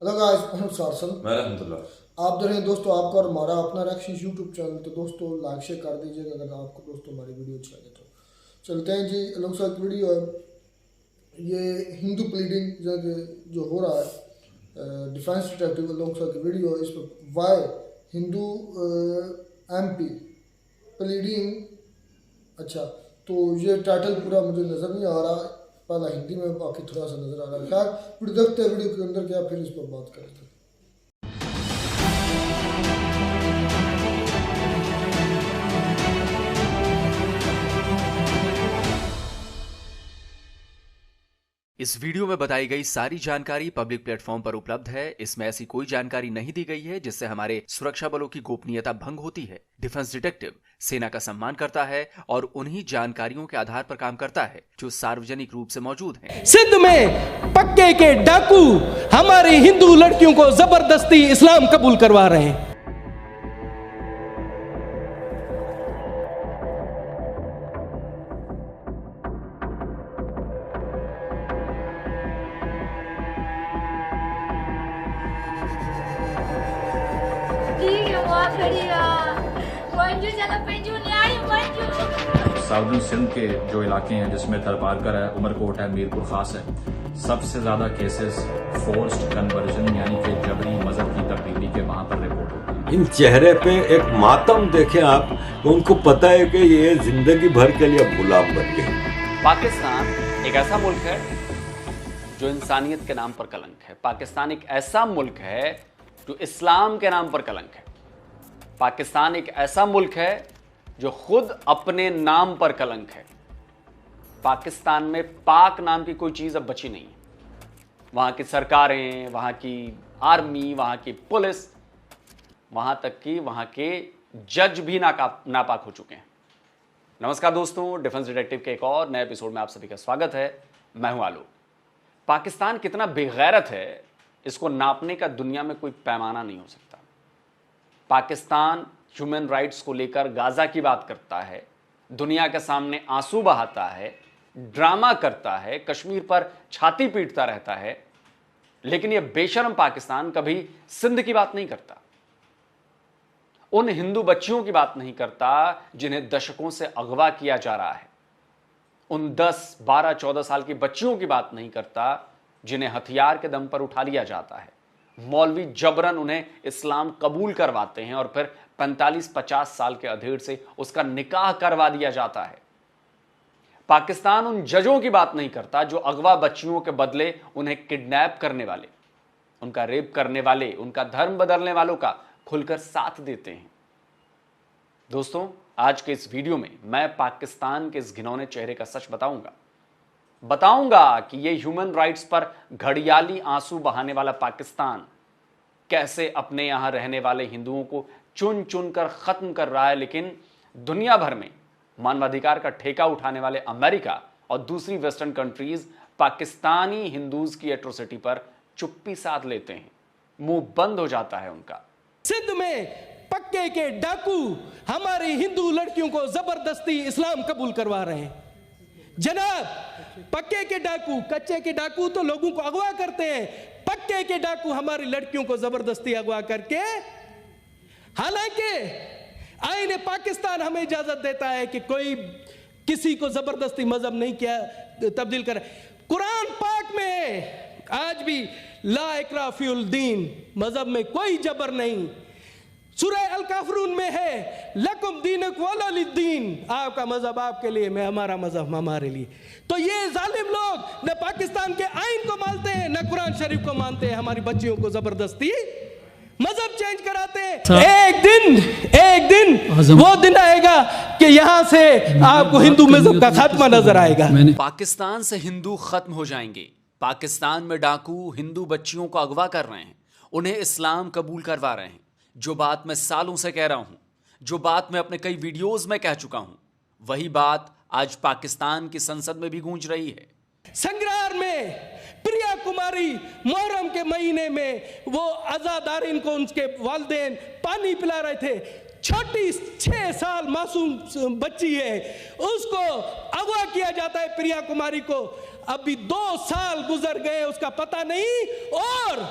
Hello guys, मैं सारसन। अल्हम्दुलिल्लाह। आप देख रहे हैं दोस्तों आपका और हमारा अपना रैक्शन यूट्यूब चैनल। तो दोस्तों लाइक शेयर कर दीजिएगा अगर आपको दोस्तों हमारी वीडियो अच्छी लगे तो। चलते हैं जी, अलोंगसाइड वीडियो है ये हिंदू प्लीडिंग जो हो रहा है डिफेंस डिटेक्टिव अलोंगसाइड वीडियो। इस पर वाई हिंदू एमपी प्लीडिंग। अच्छा, तो ये टाइटल पूरा मुझे नज़र नहीं आ रहा, पहला हिंदी में बाकी थोड़ा सा नज़र आ रहा है। खैर वीडियो देखते हैं, वीडियो के अंदर क्या फिर इस पर बात करेंगे। इस वीडियो में बताई गई सारी जानकारी पब्लिक प्लेटफॉर्म पर उपलब्ध है। इसमें ऐसी कोई जानकारी नहीं दी गई है जिससे हमारे सुरक्षा बलों की गोपनीयता भंग होती है। डिफेंस डिटेक्टिव सेना का सम्मान करता है और उन्हीं जानकारियों के आधार पर काम करता है जो सार्वजनिक रूप से मौजूद हैं। सिंध में पक्के के डाकू हमारी हिंदू लड़कियों को जबरदस्ती इस्लाम कबूल करवा रहे हैं। साउदर्न सिंध के जो इलाके हैं जिसमें थरपारकर है, उमरकोट है, मीरपुर खास है, सबसे ज्यादा केसेस फोर्स्ड कन्वर्जन यानी कि जबरी मजहब की तब्दीली के वहां पर रिपोर्ट होते हैं। इन चेहरे पे एक मातम देखें आप तो उनको पता है कि ये जिंदगी भर के लिए गुलाम बन गए। पाकिस्तान एक ऐसा मुल्क है जो इंसानियत के नाम पर कलंक है। पाकिस्तान एक ऐसा मुल्क है जो इस्लाम के नाम पर कलंक है। पाकिस्तान एक ऐसा मुल्क है जो खुद अपने नाम पर कलंक है। पाकिस्तान में पाक नाम की कोई चीज अब बची नहीं है। वहां की सरकारें, वहां की आर्मी, वहां की पुलिस, वहां तक कि वहां के जज भी नापाक हो चुके हैं। नमस्कार दोस्तों, डिफेंस डिटेक्टिव के एक और नए एपिसोड में आप सभी का स्वागत है। मैं हूं आलोक। पाकिस्तान कितना बेगैरत है इसको नापने का दुनिया में कोई पैमाना नहीं हो सकता। पाकिस्तान ह्यूमन राइट्स को लेकर गाजा की बात करता है, दुनिया के सामने आंसू बहाता है, ड्रामा करता है, कश्मीर पर छाती पीटता रहता है, लेकिन यह बेशर्म पाकिस्तान कभी सिंध की बात नहीं करता, उन हिंदू बच्चियों की बात नहीं करता जिन्हें दशकों से अगवा किया जा रहा है, उन 10, 12, 14 साल की बच्चियों की बात नहीं करता जिन्हें हथियार के दम पर उठा लिया जाता है। मौलवी जबरन उन्हें इस्लाम कबूल करवाते हैं और फिर 45-50 साल के अधेड़ से उसका निकाह करवा दिया जाता है। पाकिस्तान उन जजों की बात नहीं करता जो अगवा बच्चियों के बदले उन्हें किडनैप करने वाले, उनका रेप करने वाले, उनका धर्म बदलने वालों का खुलकर साथ देते हैं। दोस्तों, आज के इस वीडियो में मैं पाकिस्तान के इस घिनौने चेहरे का सच बताऊंगा कि यह ह्यूमन राइट्स पर घड़ियाली आंसू बहाने वाला पाकिस्तान कैसे अपने यहां रहने वाले हिंदुओं को चुन चुन कर खत्म कर रहा है, लेकिन दुनिया भर में मानवाधिकार का ठेका उठाने वाले अमेरिका और दूसरी वेस्टर्न कंट्रीज पाकिस्तानी हिंदूज की एट्रोसिटी पर चुप्पी साध लेते हैं, मुंह बंद हो जाता है उनका। सिंध में पक्के के डाकू हमारी हिंदू लड़कियों को जबरदस्ती इस्लाम कबूल करवा रहे हैं। जनाब, पक्के के डाकू, कच्चे के डाकू तो लोगों को अगवा करते हैं, पक्के के डाकू हमारी लड़कियों को जबरदस्ती अगवा करके, हालांकि आईन पाकिस्तान हमें इजाजत देता है कि कोई किसी को जबरदस्ती मजहब नहीं किया तब्दील करे। कुरान पाक में आज भी ला इकराह फिल दीन, मजहब में कोई जबर नहीं। सूरह अल काफरून में है लकुम दीनुकुम वलिद्दीन, आपका मजहब आपके लिए, मैं हमारा मजहब हमारे लिए। तो ये जालिम लोग न पाकिस्तान के आइन को मानते हैं न कुरान शरीफ को मानते हैं, हमारी बच्चियों को जबरदस्ती मजहब चेंज कराते हैं। एक दिन वो दिन आएगा कि यहां से आपको हिंदू मजहब का खात्मा नजर आएगा। पाकिस्तान से हिंदू खत्म हो जाएंगे। पाकिस्तान में डाकू हिंदू बच्चियों को अगवा कर रहे हैं, उन्हें इस्लाम कबूल करवा रहे हैं। जो बात मैं सालों से कह रहा हूं, जो बात मैं अपने कई वीडियोस में कह चुका हूं, वही बात आज पाकिस्तान की संसद में भी गूंज रही है। संग्रार में प्रिया कुमारी मुहर्रम के महीने में वो आजादारिन को उनके वालिदैन पानी पिला रहे थे। छोटी 6 साल मासूम बच्ची है, उसको अगवा किया जाता है प्रिया कुमारी को। अभी 2 साल गुजर गए, उसका पता नहीं। और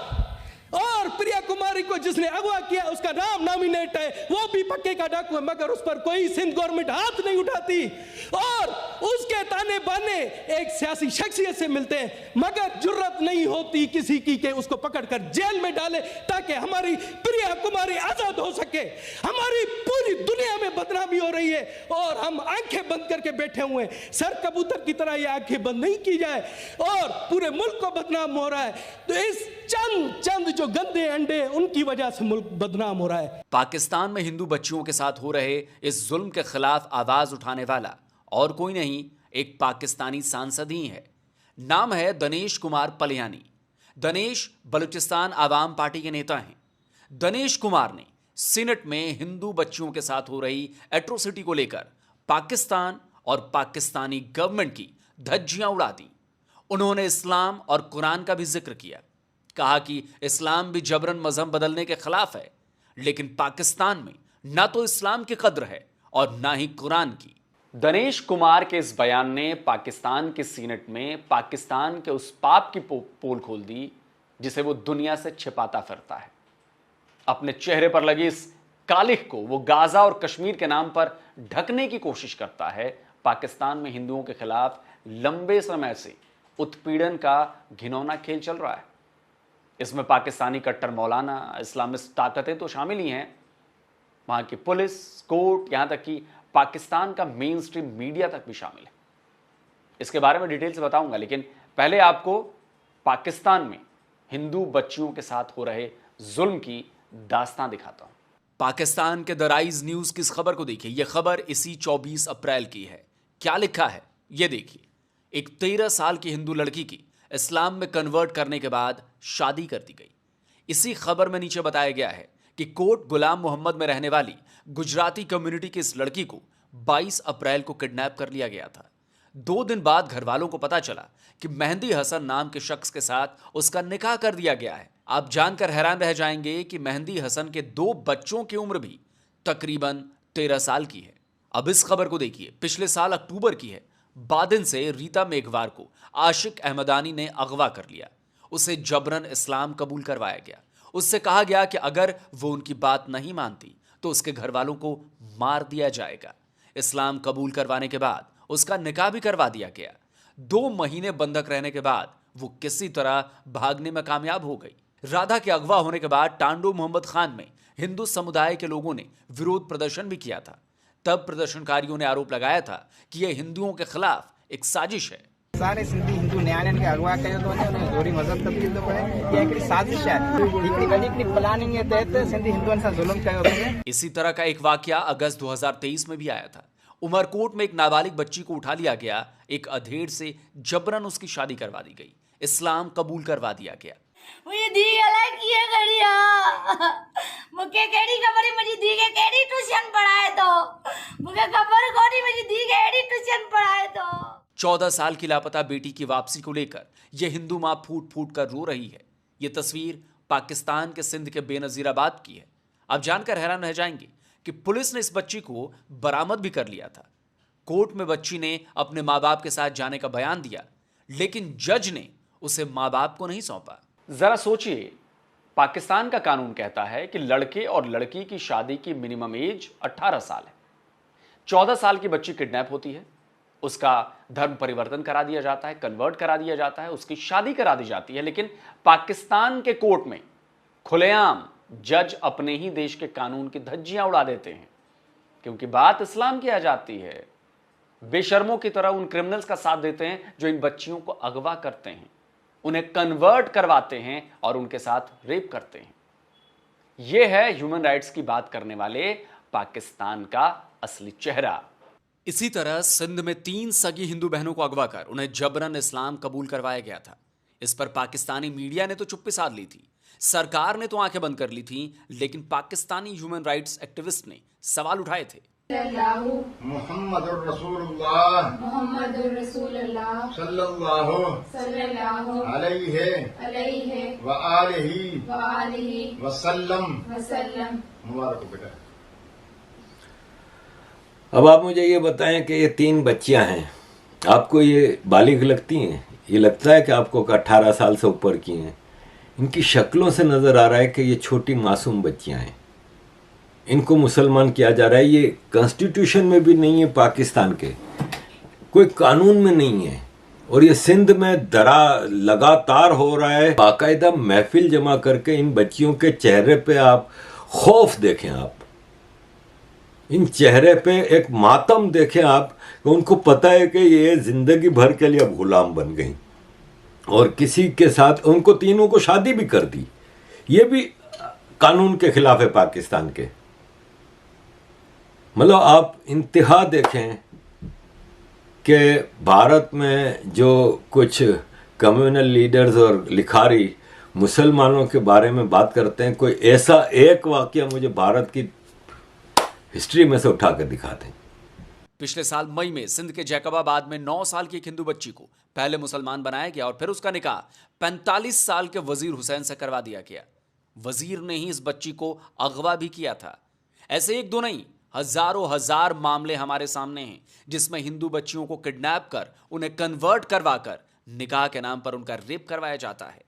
को जिसने अगवा किया उसका नाम नॉमिनेट है, वो भी पक्के का डाकू है, मगर उस पर कोई सिंध गवर्नमेंट हाथ नहीं उठाती और उसके ताने बाने एक सियासी शख्सियत से मिलते हैं, मगर जुर्रत नहीं होती किसी की कि उसको पकड़कर जेल में डाले ताकि हमारी प्रिया कुमारी आजाद हो सके। हमारी पूरी दुनिया में बदनामी हो रही है और हम आंखें बंद करके बैठे हुए हैं। सर कबूतर की तरह ये आंखें बंद नहीं की जाए और पूरे मुल्क को बदनाम हो रहा है, तो इस चंद जो गंदे अंडे उनकी वजह से मुल्क बदनाम हो रहा है। पाकिस्तान में हिंदू बच्चियों के साथ हो रहे इस जुल्म के खिलाफ आवाज उठाने वाला और कोई नहीं, एक पाकिस्तानी सांसद ही है। नाम है दनेश कुमार पलियानी। दनेश बलूचिस्तान आवाम पार्टी के नेता हैं। दनेश कुमार ने सीनेट में हिंदू बच्चियों के साथ हो रही एट्रोसिटी को लेकर पाकिस्तान और पाकिस्तानी गवर्नमेंट की धज्जियां उड़ा दी। उन्होंने इस्लाम और कुरान का भी जिक्र किया, कहा कि इस्लाम भी जबरन मजहब बदलने के खिलाफ है, लेकिन पाकिस्तान में ना तो इस्लाम की कद्र है और ना ही कुरान की। दनेश कुमार के इस बयान ने पाकिस्तान के सीनेट में पाकिस्तान के उस पाप की पोल खोल दी जिसे वो दुनिया से छिपाता फिरता है। अपने चेहरे पर लगी इस कालिख को वो गाजा और कश्मीर के नाम पर ढकने की कोशिश करता है। पाकिस्तान में हिंदुओं के खिलाफ लंबे समय से उत्पीड़न का घिनौना खेल चल रहा है। इसमें पाकिस्तानी कट्टर मौलाना, इस्लामिस्ट ताकतें तो शामिल ही हैं, वहां की पुलिस, कोर्ट, यहां तक कि पाकिस्तान का मेन स्ट्रीम मीडिया तक भी शामिल है। इसके बारे में डिटेल से बताऊंगा, लेकिन पहले आपको पाकिस्तान में हिंदू बच्चियों के साथ हो रहे जुल्म की दास्तां दिखाता हूं। पाकिस्तान के द राइज न्यूज की इस खबर को देखिए। यह खबर इसी 24 अप्रैल की है। क्या लिखा है यह देखिए। एक 13 साल की हिंदू लड़की की इस्लाम में कन्वर्ट करने के बाद शादी कर दी गई। इसी खबर में नीचे बताया गया है कि कोट गुलाम मोहम्मद में रहने वाली गुजराती कम्युनिटी की इस लड़की को 22 अप्रैल को किडनैप कर लिया गया था। 2 दिन बाद घर वालों को पता चला कि मेहंदी हसन नाम के शख्स के साथ उसका निकाह कर दिया गया है। आप जानकर हैरान रह जाएंगे कि मेहंदी हसन के 2 बच्चों की उम्र भी तकरीबन 13 साल की है। अब इस खबर को देखिए। पिछले साल अक्टूबर की है। बादिन से रीता मेघवार को आशिक अहमदानी ने अगवा कर लिया। उसे जबरन इस्लाम कबूल करवाया गया। उससे कहा गया कि अगर वो उनकी बात नहीं मानती तो उसके घर वालों को मार दिया जाएगा। इस्लाम कबूल करवाने के बाद उसका निकाह भी करवा दिया गया। 2 महीने बंधक रहने के बाद वो किसी तरह भागने में कामयाब हो गई। राधा के अगवा होने के बाद टांडो मोहम्मद खान में हिंदू समुदाय के लोगों ने विरोध प्रदर्शन भी किया था। तब प्रदर्शनकारियों ने आरोप लगाया था कि यह हिंदुओं के खिलाफ एक साजिश है। सारे सिंधी हिंदू न्यायालय के अगवा कयो तो ने जोड़ी मजहब तब्दील तो करे ये एक साजिश है, हिकड़ी वडी की प्लानिंग के तहत सिंधी हिंदुओं से जुल्म कयो तो। इसी तरह का एक वाकया अगस्त 2023 में भी आया था। उमरकोट में एक नाबालिग बच्ची को उठा लिया गया। एक अधेड़ से जबरन उसकी शादी करवा दी गई। इस्लाम कबूल करवा दिया गया। मुझे दी अलग किए गड़िया मुझे केड़ी खबर मुझे दी के केड़ी ट्यूशन पढ़ाए तो मुझे खबर कोनी मुझे दी के केड़ी ट्यूशन पढ़ाए तो। 14 साल की लापता बेटी की वापसी को लेकर यह हिंदू मां फूट फूट कर रो रही है। यह तस्वीर पाकिस्तान के सिंध के बेनजीराबाद की है। आप जानकर हैरान रह जाएंगे कि पुलिस ने इस बच्ची को बरामद भी कर लिया था। कोर्ट में बच्ची ने अपने माँ बाप के साथ जाने का बयान दिया, लेकिन जज ने उसे माँ बाप को नहीं सौंपा। जरा सोचिए, पाकिस्तान का कानून कहता है कि लड़के और लड़की की शादी की मिनिमम एज 18 साल है। 14 साल की बच्ची किडनैप होती है, उसका धर्म परिवर्तन करा दिया जाता है, कन्वर्ट करा दिया जाता है, उसकी शादी करा दी जाती है। लेकिन पाकिस्तान के कोर्ट में खुलेआम जज अपने ही देश के कानून की धज्जियां उड़ा देते हैं, क्योंकि बात इस्लाम की आ जाती है। बेशर्मों की तरह उन क्रिमिनल्स का साथ देते हैं जो इन बच्चियों को अगवा करते हैं, उन्हें कन्वर्ट करवाते हैं और उनके साथ रेप करते हैं। यह है ह्यूमन राइट्स की बात करने वाले पाकिस्तान का असली चेहरा। इसी तरह सिंध में 3 सगी हिंदू बहनों को अगवा कर उन्हें जबरन इस्लाम कबूल करवाया गया था। इस पर पाकिस्तानी मीडिया ने तो चुप्पी साध ली थी, सरकार ने तो आंखें बंद कर ली थी, लेकिन पाकिस्तानी ह्यूमन राइट्स एक्टिविस्ट ने सवाल उठाए थे। मुहम्मदुर रसूलुल्लाह सल्लल्लाहु अलैहि व आलिहि वसल्लम। मुबारक हो बेटा। अब आप मुझे ये बताएं कि ये 3 बच्चियां हैं, आपको ये बालिग लगती हैं? ये लगता है कि आपको 18 साल से ऊपर की हैं? इनकी शक्लों से नज़र आ रहा है कि ये छोटी मासूम बच्चियां हैं। इनको मुसलमान किया जा रहा है। ये कॉन्स्टिट्यूशन में भी नहीं है, पाकिस्तान के कोई कानून में नहीं है, और ये सिंध में दरा लगातार हो रहा है। बाकायदा महफिल जमा करके इन बच्चियों के चेहरे पे आप खौफ देखें, आप इन चेहरे पे एक मातम देखें आप, उनको पता है कि ये जिंदगी भर के लिए गुलाम बन गई, और किसी के साथ उनको तीनों को शादी भी कर दी। ये भी कानून के खिलाफ है पाकिस्तान के। मतलब आप इंतहा देखें कि भारत में जो कुछ कम्युनल लीडर्स और लिखारी मुसलमानों के बारे में बात करते हैं, कोई ऐसा एक वाकया मुझे भारत की हिस्ट्री में से उठा कर दिखाते हैं। पिछले साल मई में सिंध के जैकबाबाद में 9 साल की एक हिंदू बच्ची को पहले मुसलमान बनाया गया और फिर उसका निकाह 45 साल के वजीर हुसैन से करवा दिया गया। वजीर ने ही इस बच्ची को अगवा भी किया था। ऐसे एक दो नहीं, हजारों हजार मामले हमारे सामने हैं जिसमें हिंदू बच्चियों को किडनैप कर उन्हें कन्वर्ट करवाकर निकाह के नाम पर उनका रेप करवाया जाता है।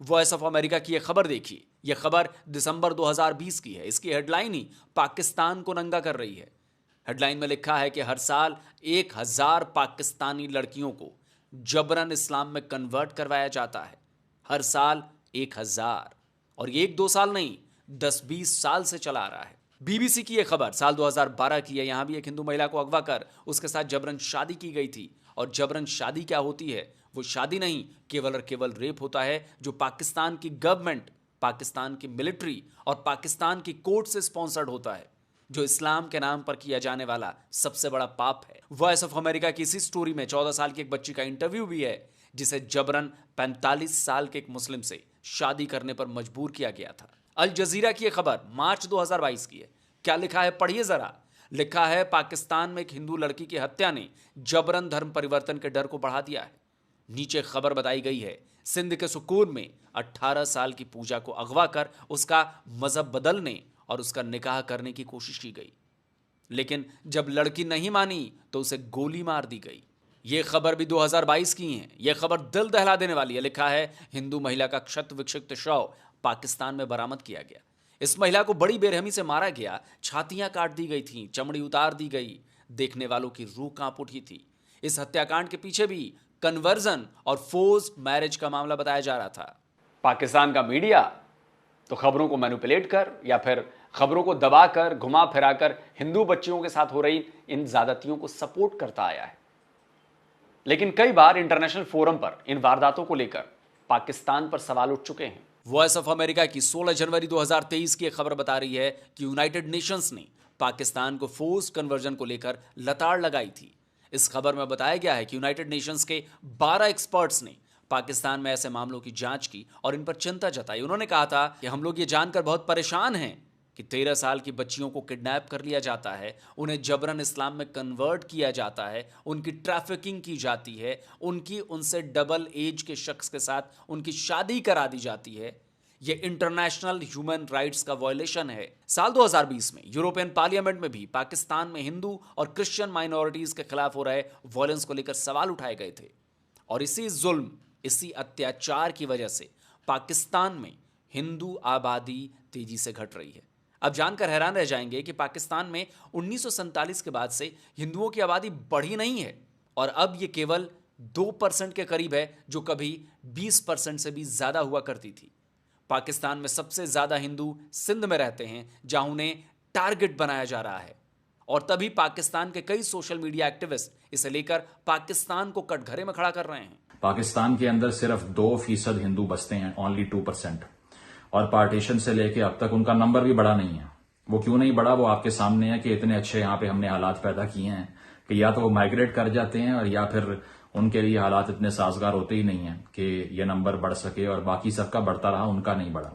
वॉइस ऑफ अमेरिका की यह खबर देखिए। यह खबर दिसंबर 2020 की है। इसकी हेडलाइन ही पाकिस्तान को नंगा कर रही है। हेडलाइन में लिखा है कि हर साल 1000 पाकिस्तानी लड़कियों को जबरन इस्लाम में कन्वर्ट करवाया जाता है। हर साल 1000, और ये 1-2 साल नहीं, 10-20 साल से चला आ रहा है। बीबीसी की यह खबर साल 2012 की है। यहां भी एक हिंदू महिला को अगवा कर उसके साथ जबरन शादी की गई थी। और जबरन शादी क्या होती है? वो शादी नहीं, केवल और केवल रेप होता है, जो पाकिस्तान की गवर्नमेंट, पाकिस्तान की मिलिट्री और पाकिस्तान की कोर्ट से स्पॉन्सर्ड होता है, जो इस्लाम के नाम पर किया जाने वाला सबसे बड़ा पाप है। वॉइस ऑफ अमेरिका की इसी स्टोरी में 14 साल की एक बच्ची का इंटरव्यू भी है जिसे जबरन 45 साल के एक मुस्लिम से शादी करने पर मजबूर किया गया था। अल जजीरा की यह खबर मार्च 2022 की है। क्या लिखा है पढ़िए जरा। लिखा है पाकिस्तान में एक हिंदू लड़की की हत्या ने जबरन धर्म परिवर्तन के डर को बढ़ा दिया है। नीचे खबर बताई गई है सिंध के सुकून में 18 साल की पूजा को अगवा कर उसका मजहब बदलने और उसका निकाह करने की कोशिश की गई, लेकिन जब लड़की नहीं मानी तो उसे गोली मार दी गई। यह खबर भी 2022 की है। यह खबर दिल दहला देने वाली है। लिखा है हिंदू महिला का क्षत विक्षिप्त शव पाकिस्तान में बरामद किया गया। इस महिला को बड़ी बेरहमी से मारा गया, छातियां काट दी गई थीं, चमड़ी उतार दी गई। देखने वालों की रूह कांप उठी थी। इस हत्याकांड के पीछे भी कन्वर्जन और फोर्स्ड मैरिज का मामला बताया जा रहा था। पाकिस्तान का मीडिया तो खबरों को मैनिपुलेट कर या फिर खबरों को दबाकर, घुमा फिराकर हिंदू बच्चियों के साथ हो रही इन ज्यादतियों को सपोर्ट करता आया है। लेकिन कई बार इंटरनेशनल फोरम पर इन वारदातों को लेकर पाकिस्तान पर सवाल उठ चुके हैं। वॉइस ऑफ अमेरिका की 16 जनवरी 2023 की एक खबर बता रही है कि यूनाइटेड नेशंस ने पाकिस्तान को फोर्स्ड कन्वर्जन को लेकर लताड़ लगाई थी। इस खबर में बताया गया है कि यूनाइटेड नेशंस के 12 एक्सपर्ट्स ने पाकिस्तान में ऐसे मामलों की जांच की और इन पर चिंता जताई। उन्होंने कहा था कि हम लोग ये जानकर बहुत परेशान हैं कि 13 साल की बच्चियों को किडनैप कर लिया जाता है, उन्हें जबरन इस्लाम में कन्वर्ट किया जाता है, उनकी ट्रैफिकिंग की जाती है, उनसे डबल एज के शख्स के साथ उनकी शादी करा दी जाती है। यह इंटरनेशनल ह्यूमन राइट्स का वायलेशन है। साल 2020 में यूरोपियन पार्लियामेंट में भी पाकिस्तान में हिंदू और क्रिश्चियन माइनॉरिटीज के खिलाफ हो रहे वायलेंस को लेकर सवाल उठाए गए थे, और इसी जुल्म, इसी अत्याचार की वजह से पाकिस्तान में हिंदू आबादी तेजी से घट रही है। अब जानकर हैरान रह जाएंगे कि पाकिस्तान में 1947 के बाद से हिंदुओं की आबादी बढ़ी नहीं है, और अब यह केवल 2% के करीब है, जो कभी 20% से भी ज्यादा हुआ करती थी। पाकिस्तान में सबसे ज्यादा हिंदू सिंध में रहते हैं, जहां उन्हें टारगेट बनाया जा रहा है, और तभी पाकिस्तान के कई सोशल मीडिया एक्टिविस्ट इसे लेकर पाकिस्तान को कटघरे में खड़ा कर रहे हैं। पाकिस्तान के अंदर सिर्फ 2% हिंदू बसते हैं, ओनली 2%, और पार्टीशन से लेके अब तक उनका नंबर भी बढ़ा नहीं है। वो क्यों नहीं बढ़ा, वो आपके सामने है कि इतने अच्छे यहाँ पे हमने हालात पैदा किए हैं कि या तो वो माइग्रेट कर जाते हैं और या फिर उनके लिए हालात इतने साजगार होते ही नहीं है कि ये नंबर बढ़ सके, और बाकी सबका बढ़ता रहा, उनका नहीं बढ़ा।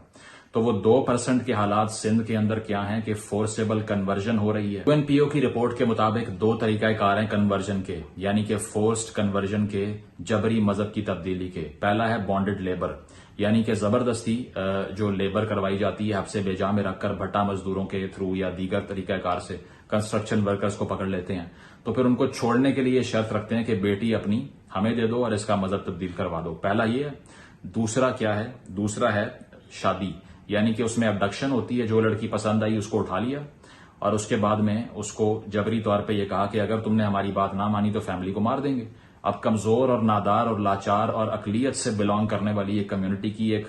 तो वो 2% के हालात सिंध के अंदर क्या हैं कि फोर्सेबल कन्वर्जन हो रही है। यूएनपीओ की रिपोर्ट के मुताबिक 2 तरीकाकार हैं कन्वर्जन के, यानी कि फोर्स्ड कन्वर्जन के, जबरी मजहब की तब्दीली के। पहला है बॉन्डेड लेबर, यानी कि जबरदस्ती जो लेबर करवाई जाती है हफ्से बेजा में रखकर भट्टा मजदूरों के थ्रू या दीगर तरीकाकार से कंस्ट्रक्शन वर्कर्स को पकड़ लेते हैं, तो फिर उनको छोड़ने के लिए शर्त रखते हैं कि बेटी अपनी हमें दे दो और इसका मजहब तब्दील करवा दो। पहला ये है। दूसरा क्या है? दूसरा है शादी, यानी कि उसमें अबडक्शन होती है, जो लड़की पसंद आई उसको उठा लिया और उसके बाद में उसको जबरी तौर पे ये कहा कि अगर तुमने हमारी बात ना मानी तो फैमिली को मार देंगे। अब कमजोर और नादार और लाचार और अकलियत से बिलोंग करने वाली एक कम्युनिटी की एक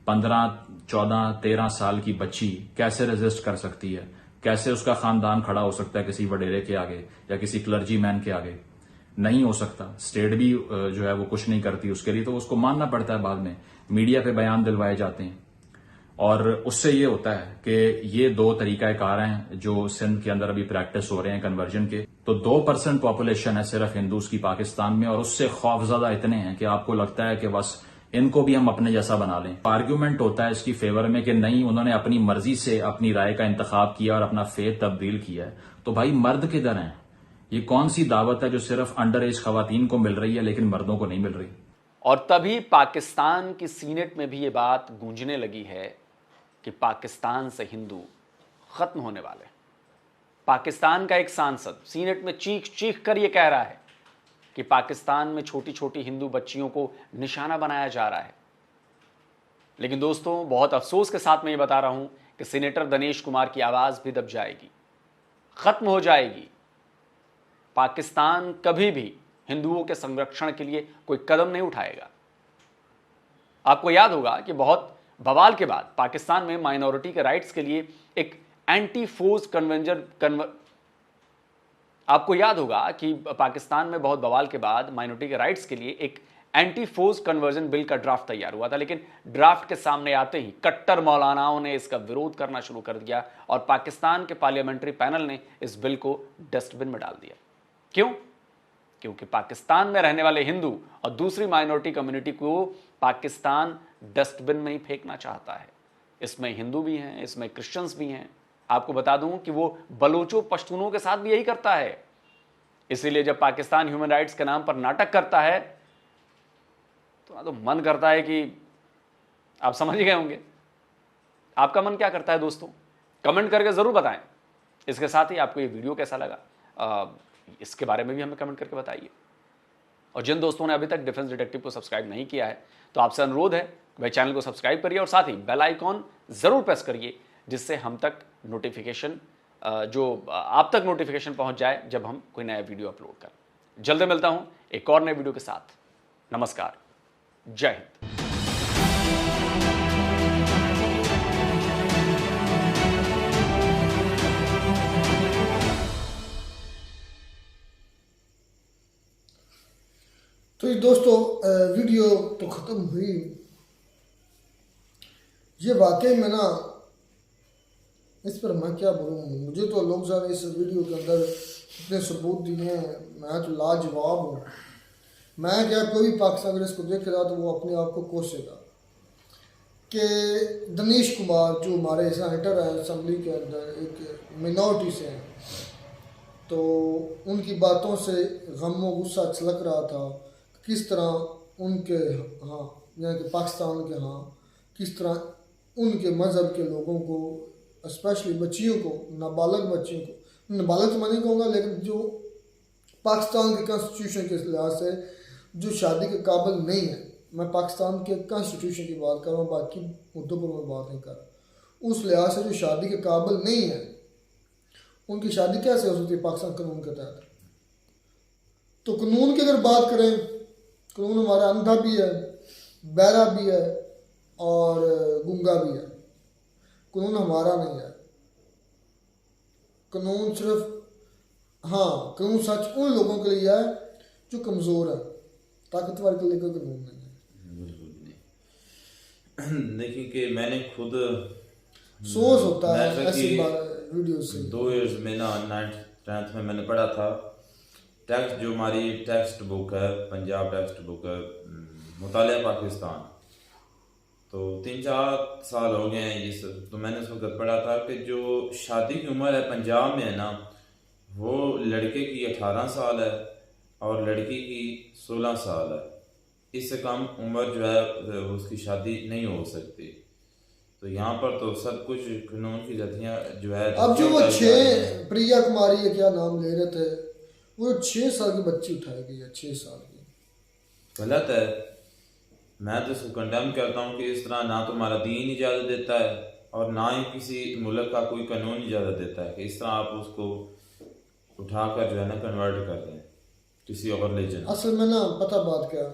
15, 14, 13 साल की बच्ची कैसे रेजिस्ट कर सकती है? कैसे उसका खानदान खड़ा हो सकता है किसी वडेरे के आगे या किसी क्लर्जी मैन के आगे? नहीं हो सकता। स्टेट भी जो है वो कुछ नहीं करती उसके लिए, तो उसको मानना पड़ता है। बाद में मीडिया पे बयान दिलवाए जाते हैं और उससे ये होता है कि ये 2 तरीकाकार हैं जो सिंध के अंदर अभी प्रैक्टिस हो रहे हैं कन्वर्जन के। तो 2% पॉपुलेशन है सिर्फ हिंदूज की पाकिस्तान में, और उससे खौफजदा इतने हैं कि आपको लगता है कि बस इनको भी हम अपने जैसा बना लें। आर्ग्यूमेंट होता है इसकी फेवर में कि नहीं, उन्होंने अपनी मर्जी से अपनी राय का इंतखाब किया और अपना फेथ तब्दील किया है। तो भाई मर्द किधर हैं? ये कौन सी दावत है जो सिर्फ अंडर एज खवातीन को मिल रही है लेकिन मर्दों को नहीं मिल रही? और तभी पाकिस्तान की सीनेट में भी ये बात गूंजने लगी है कि पाकिस्तान से हिंदू खत्म होने वाले। पाकिस्तान का एक सांसद सीनेट में चीख चीख कर यह कह रहा है कि पाकिस्तान में छोटी छोटी हिंदू बच्चियों को निशाना बनाया जा रहा है। लेकिन दोस्तों, बहुत अफसोस के साथ मैं ये बता रहा हूं कि सीनेटर दिनेश कुमार की आवाज भी दब जाएगी, खत्म हो जाएगी। पाकिस्तान कभी भी हिंदुओं के संरक्षण के लिए कोई कदम नहीं उठाएगा। आपको याद होगा कि बहुत बवाल के बाद पाकिस्तान में माइनॉरिटी के राइट्स के लिए एक एंटी फोर्स आपको याद होगा कि पाकिस्तान में बहुत बवाल के बाद माइनॉरिटी के राइट्स के लिए एक एंटी फोर्स कन्वर्जन बिल का ड्राफ्ट तैयार हुआ था। लेकिन ड्राफ्ट के सामने आते ही कट्टर मौलानाओं ने इसका विरोध करना शुरू कर दिया और पाकिस्तान के पार्लियामेंट्री पैनल ने इस बिल को डस्टबिन में डाल दिया। क्यों? क्योंकि पाकिस्तान में रहने वाले हिंदू और दूसरी माइनॉरिटी कम्युनिटी को पाकिस्तान डस्टबिन में ही फेंकना चाहता है। इसमें हिंदू भी हैं, इसमें क्रिश्चियंस भी हैं। आपको बता दूं कि वो बलोचों पश्तूनों के साथ भी यही करता है। इसीलिए जब पाकिस्तान ह्यूमन राइट्स के नाम पर नाटक करता है तो मन करता है कि आप समझ गए होंगे। आपका मन क्या करता है दोस्तों? कमेंट करके जरूर बताएं। इसके साथ ही आपको ये वीडियो कैसा लगा इसके बारे में भी हमें कमेंट करके बताइए। और जिन दोस्तों ने अभी तक डिफेंस डिटेक्टिव को सब्सक्राइब नहीं किया है तो आपसे अनुरोध है भाई चैनल को सब्सक्राइब करिए और साथ ही बेल आइकॉन जरूर प्रेस करिए, जिससे हम तक नोटिफिकेशन आप तक नोटिफिकेशन पहुंच जाए जब हम कोई नया वीडियो अपलोड करें। जल्दी मिलता हूं एक और नए वीडियो के साथ। नमस्कार, जय हिंद। तो ये दोस्तों वीडियो तो ख़त्म हुई। ये वाकई में ना, इस पर मैं क्या बोलूँ। मुझे तो लोग ज़्यादा इस वीडियो के अंदर इतने सबूत दिए हैं, मैं तो लाजवाब हूँ। मैं क्या, कोई भी पाकिस्तान अगर इसको देख रहा तो वो अपने आप को कोसेगा कि दिनेश कुमार जो हमारे सेनेटर हैं असम्बली के अंदर, एक मिनॉरिटी से हैं, तो उनकी बातों से गम व गुस्सा छलक रहा था। किस तरह उनके यहाँ यानी कि पाकिस्तान के यहाँ किस तरह उनके मज़हब के लोगों को, स्पेशली बच्चियों को, नाबालग बच्चियों को, नाबालग तो मैं नहीं कहूँगा, लेकिन जो पाकिस्तान के कॉन्स्टिट्यूशन के लिहाज से जो शादी के काबिल नहीं है, मैं पाकिस्तान के कॉन्स्टिट्यूशन की बात कर रहा हूँ, बाकी मुद्दों पर मैं बात नहीं कर रहा। उस लिहाज से जो शादी के काबिल नहीं है, उनकी शादी कैसे हो सकती है पाकिस्तान कानून के तहत? तो कानून की अगर बात करें, कानून हमारा अंधा भी है, बहरा भी है और गूंगा भी है। कानून हमारा नहीं है। कानून सिर्फ, हाँ, कानून सच उन लोगों के लिए है जो कमज़ोर है, ताकतवर के लिए कोई कानून नहीं है। बिल्कुल नहीं। देखिए कि मैंने खुद सोच होता है ऐसी वीडियो से। 2 ईयर्स में ना 9th में मैंने पढ़ा था टेक्स्ट, जो हमारी टेक्स्ट बुक है, पंजाब टेक्स्ट बुक है, मुतालिया पाकिस्तान, तो 3-4 साल हो गए हैं इस। तो मैंने उस वक्त पढ़ा था कि जो शादी की उम्र है पंजाब में है ना, वो लड़के की 18 साल है और लड़की की 16 साल है। इससे कम उम्र जो है उसकी शादी नहीं हो सकती। तो यहाँ पर तो सब कुछ कानून की जतियाँ जो है। अब जो वो 6 प्रिया कुमारी है, क्या नाम ले रहे थे, वो 6 साल की बच्ची उठाई गई है, 6 साल की। गलत है। मैं तो इसको कंडेम करता हूँ कि इस तरह ना तो हमारा दीन इजाज़त देता है और ना ही किसी मुल्क का कोई कानून इजाज़त देता है कि इस तरह आप उसको उठाकर जो है ना कन्वर्ट कर दें किसी और रिलीजन। असल में ना पता बात क्या,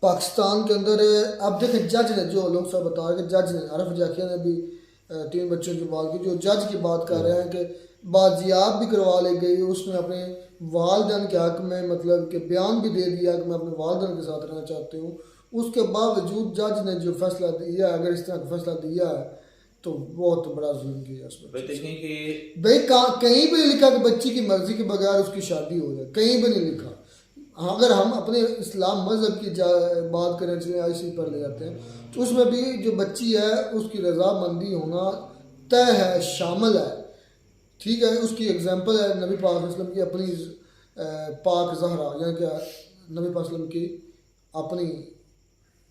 पाकिस्तान के अंदर अब देखें जज ने, जो लोग सब बता रहे हैं कि जज ने, आरिफ जाकिया ने भी 3 बच्चों की बात की, जो जज की बात कर रहे हैं कि बाजियाब भी करवा ली गई, उसने अपने वालिदैन के हक में मतलब कि बयान भी दे दिया कि मैं अपने वालिदैन के साथ रहना चाहती हूँ। उसके बावजूद जज ने जो फैसला दिया, अगर इस तरह का फैसला दिया है तो बहुत बड़ा जुल्म किया उसमें। भाई कहीं भी नहीं लिखा कि बच्ची की मर्जी के बगैर उसकी शादी हो जाए, कहीं भी नहीं लिखा। अगर हम अपने इस्लाम मज़हब की बात करें, चलिए आईसी पर ले जाते हैं, तो उसमें भी जो बच्ची है उसकी रजामंदी होना तय है, शामिल है, ठीक है। उसकी एग्जांपल है नबी पाक वसल्लम की अपनी पाक ज़हरा, यानी कि नबी पाक वसल्लम की अपनी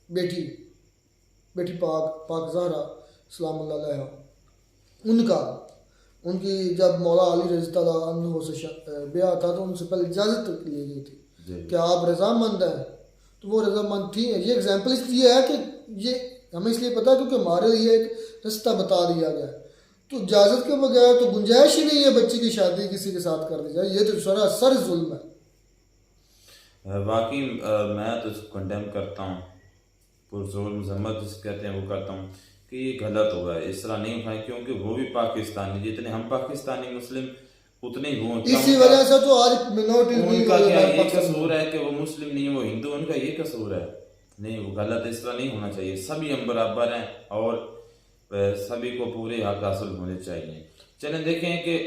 बेटी पाक ज़हरा सलामुल्लाह अलैहा, उनकी जब मौला अली रज़ी अल्लाह अन्हु से ब्याह था तो उनसे पहले इजाज़त ली गई थी कि आप रजामंद हैं, तो वो रजामंद थी। ये एग्जाम्पल इसलिए है कि ये हमें इसलिए पता है क्योंकि हमारे लिए एक रास्ता बता दिया गया है। तो इजाज़त के बगैर तो गुंजाइश ही नहीं है बच्ची की शादी किसी के साथ कर दी जाए, ये तो सरासर जुल्म है। वाकई मैं तो इसको कंडेम करता हूँ, पुरजोर मजम्मत जिसे कहते हैं वो करता हूँ कि ये गलत हुआ है, इस तरह नहीं उठाए, क्योंकि वो भी पाकिस्तानी, जितने हम पाकिस्तानी मुस्लिम उतने ही वो, इसी वजह से तो आज मिनोरिटी उनका क्या ये कसूर है कि वो मुस्लिम नहीं वो हिंदू, उनका ये कसूर है? नहीं, वो गलत, इस तरह नहीं होना चाहिए। सभी हम बराबर हैं और सभी को पूरे हक हासिल होने चाहिए। चलें देखें कि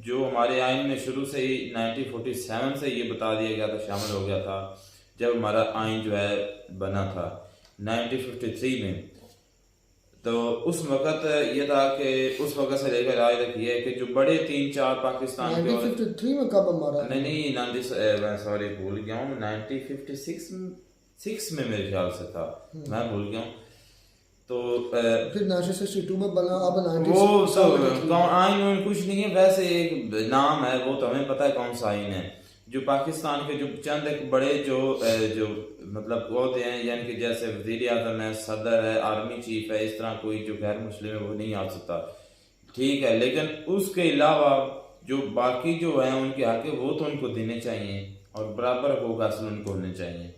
जो हमारे आइन में शुरू से ही 1947 से ये बता दिया गया था, शामिल हो गया था, जब हमारा आइन जो है बना था 1953 में, तो उस वक़्त ये था कि उस वक़्त से लेकर आज तक ये है कि जो बड़े 3-4 पाकिस्तान के 1953 में कब हमारा, नहीं सॉरी भूल गया हूँ, 1956 में मेरे ख्याल से था, मैं भूल गया हूँ। तो फिर 1962 में बना, अब वो तो आइन कुछ नहीं है, वैसे एक नाम है, वो तो हमें पता है कौन सा आइन है। जो पाकिस्तान के जो चंद एक बड़े जो मतलब होते हैं, यानी कि जैसे वज़ीर आज़म है, सदर है, आर्मी चीफ है, इस तरह कोई जो गैर मुस्लिम है वो नहीं आ सकता, ठीक है। लेकिन उसके अलावा जो बाकी जो है उनके हक वो तो उनको देने चाहिए और बराबर हकूक़ हासिल उनको होने चाहिए।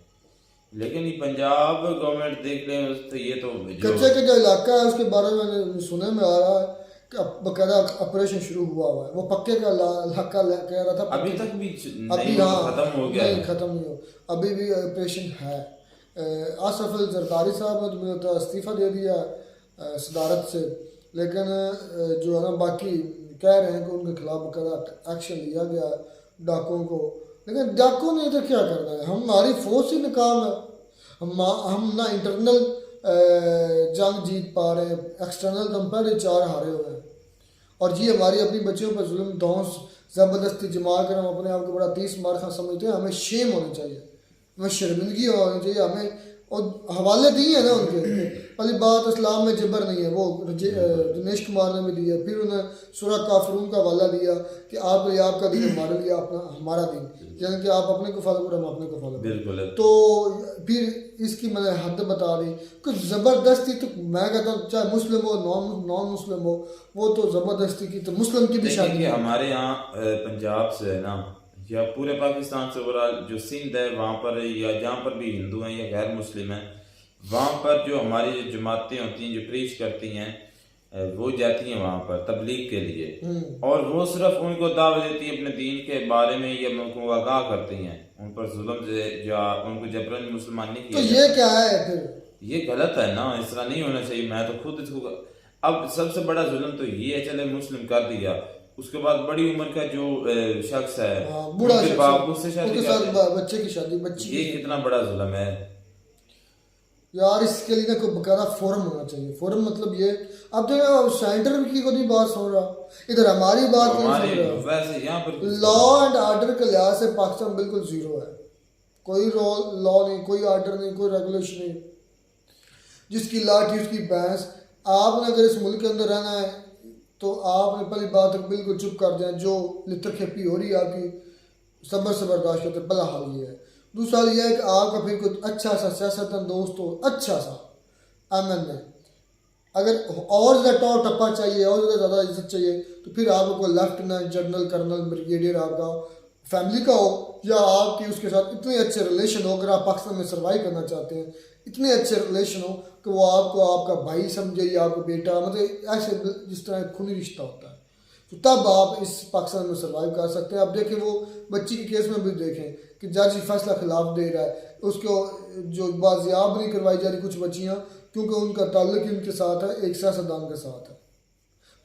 लेकिन ये पंजाब गवर्नमेंट देख लें तो ये तो कच्चे का जो इलाका है उसके बारे में सुनने में आ रहा है कि बकायदा ऑपरेशन शुरू हुआ है, वो पक्के का इलाका कह रहा था, अभी तक भी अभी खत्म हो गया, नहीं खत्म नहीं हो, अभी भी ऑपरेशन है। आसफ अल जरदारी साहब ने तो मुझे इस्तीफ़ा दे दिया सदारत से, लेकिन जो है ना बाकी कह रहे हैं कि उनके खिलाफ बकायदा एक्शन लिया गया डाकुओं को। लेकिन डाकू ने तो क्या करना है, हमारी फोर्स ही नाकाम है, हम ना इंटरनल जंग जीत पा रहे हैं, एक्सटर्नल तो हम पहले 4 हारे हुए हैं, और जी हमारी अपनी बच्चियों पर जुल्म धौंस ज़बरदस्ती जमा कर हम अपने आप को बड़ा 30 मार खा समझते हैं। हमें शेम होना चाहिए, हमें शर्मिंदगी होनी चाहिए, हमें और हवाले दिए हैं ना उनके। पहली बात इस्लाम में जबर नहीं है, वो दिनेश कुमार ने भी दिया, फिर उन्हें सूरह काफिरून का हवाला दिया कि आपका दीन हमारे लिए हमारा दीन, यानी कि आप अपने को फॉलो करो, हम अपने को फॉलो करो। तो फिर इसकी मैंने हद बता दी, कुछ ज़बरदस्ती तो मैं कहता हूँ चाहे मुस्लिम हो नॉन मुस्लिम हो, वो तो ज़बरदस्ती की तो मुस्लिम की भी शादी। हमारे यहाँ पंजाब से है ना, या पूरे पाकिस्तान से ओवरऑल जो सिंध है वहाँ पर, या जहाँ पर भी हिंदू हैं या गैर मुस्लिम हैं, वहाँ पर जो हमारी जो जमातें होती हैं जो प्रीच करती हैं, वो जाती हैं वहाँ पर तबलीग के लिए, और वो सिर्फ उनको दावत देती है अपने दीन के बारे में, या उनको आगाह करती हैं, उन पर जुल्म या उनको जबरन मुसलमान नहीं किया। तो ये क्या है फिर? ये गलत है ना, इस तरह नहीं होना चाहिए। मैं तो खुद इसको, अब सबसे बड़ा जुल्म तो ये है, चले मुस्लिम कर दिया, उसके बाद बड़ी उम्र का जो शख्स है, बूढ़ा बाप उससे शादी बच्चे की शादी, ये कितना बड़ा जुल्म है यार। इसके लिए ना कोई बकायदा फोरम होना चाहिए। फोरम मतलब ये, अब जो सेंटर की कोई बात सुन रहा, इधर हमारी बात नहीं सुन रहा। वैसे यहाँ पर लॉ एंड ऑर्डर के लिहाज से पाकिस्तान बिल्कुल जीरो है, कोई लॉ नहीं, कोई ऑर्डर नहीं, कोई रेगुलेशन नहीं, जिसकी लाठी उसकी भैंस। आपने अगर इस मुल्क के अंदर रहना है तो आपने पहली बात तक बिल्कुल चुप कर जाए, जो लितर खेपी हो रही है आपकी सब्र से बर्दाश्त करते। पहला हाल ये है। दूसरा ये है कि आपका फिर कोई अच्छा सा सियासतदान दोस्त हो, अच्छा सा अमन में, अगर और ज़्यादा टॉप टप्पा चाहिए और ज़्यादा इज्जत चाहिए तो फिर आपको लेफ्टिनेंट जनरल कर्नल ब्रिगेडियर आपका फैमिली का हो, या आपकी उसके साथ इतने अच्छे रिलेशन हो, अगर आप पाकिस्तान में सर्वाइव करना चाहते हैं, इतने अच्छे रिलेशन हो कि वो आपको आपका भाई समझे या आपका बेटा, मतलब ऐसे जिस तरह खूनी रिश्ता होता है, तो तब आप इस पाकिस्तान में सर्वाइव कर सकते हैं। अब देखें वो बच्ची के केस में भी देखें कि जज फैसला खिलाफ दे रहा है, उसको जो बाजियाब नहीं करवाई जा रही कुछ बच्चियाँ, क्योंकि उनका ताल्लुक ही उनके साथ है, एक सियासतदान के साथ है।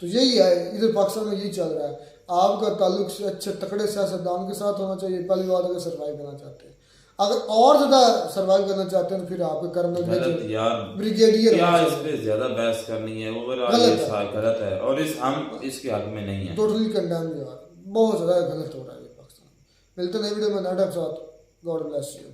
तो यही है इधर पाकिस्तान में, यही चल रहा है, आपका ताल्लुक से अच्छे तकड़े सियासतदान के साथ होना चाहिए पहली बात, अगर सर्वाइव करना चाहते हैं। अगर और ज़्यादा सर्वाइव करना चाहते हैं तो फिर आपके कर्नल ब्रिगेडियर, क्या इस पे ज्यादा बहस करनी है, गलत है और हम इसके हक में नहीं है, टोटली कंडेम यार, बहुत ज़्यादा गलत हो रहा है ये पाकिस्तान। मिलते हैं नई वीडियो में, नए साथ, गॉड ब्लेस यू।